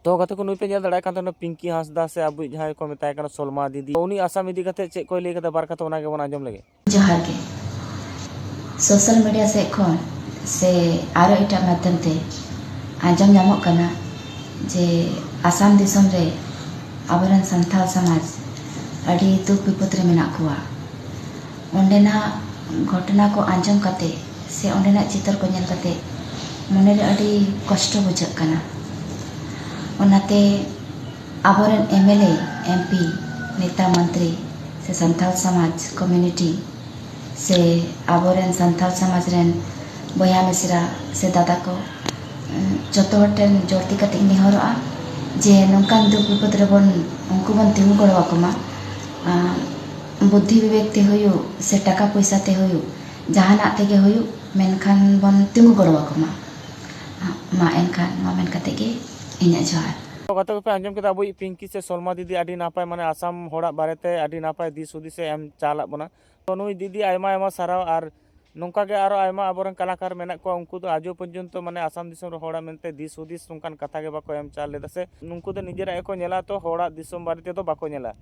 तो कते को नुई पे ñel दाड़ा कान पिंकी हांसदा से अब जहां को मेताय कान सलमा दीदी उनी आसाम इदी कते चे को लई कते बार कते ओना के बन आजम लगे जोहार के सोशल मीडिया से खन से आरो इटा माध्यम ते आजम नामक कना जे आसाम दिसम रे आबरन संथाल समाज अड़ी दुख विपद रे मेना कुआ ओंडेना घटना को आंजम कते से ओंडेना चित्र को ñel कते मने रे अड़ी कष्ट बुझक कना ओनाते आबरन एमएलए एमपी नेता मंत्री से संथाल समाज कम्युनिटी से आबरन संथाल समाज रेन बया मिसरा से दादा को जतो हटेन जोरती कते निहरआ जे नोंकान दुख विपद रे बन उनको बन तिंगु गड़वा को मा बुद्धि विवेक ते होयु से टाका पैसा ते होयु जहाना तेगे होयु मेनखान बन तिंगु गड़वा को मा एनखान मा मेन कते गे इना जोहार कते पे आंजम के अबो पिंकी से सलमा दीदी आडी नापाय माने आसाम होड़ा बारेते आडी नापाय दिस हुदिस एम चालाक बना तो नुई दीदी आयमा आयमा साराव आर नोंका के आरो आयमा आबोरन कलाकार मेना को उनको तो आजो पर्यंत माने आसाम दिसम रे होड़ा मेनते दिस हुदिस नोंकान कथा के बाको एम चाल लेदा से नुंकु तो निजेरा एको नेला तो होड़ा दिसम बारे ते तो बाको नेला।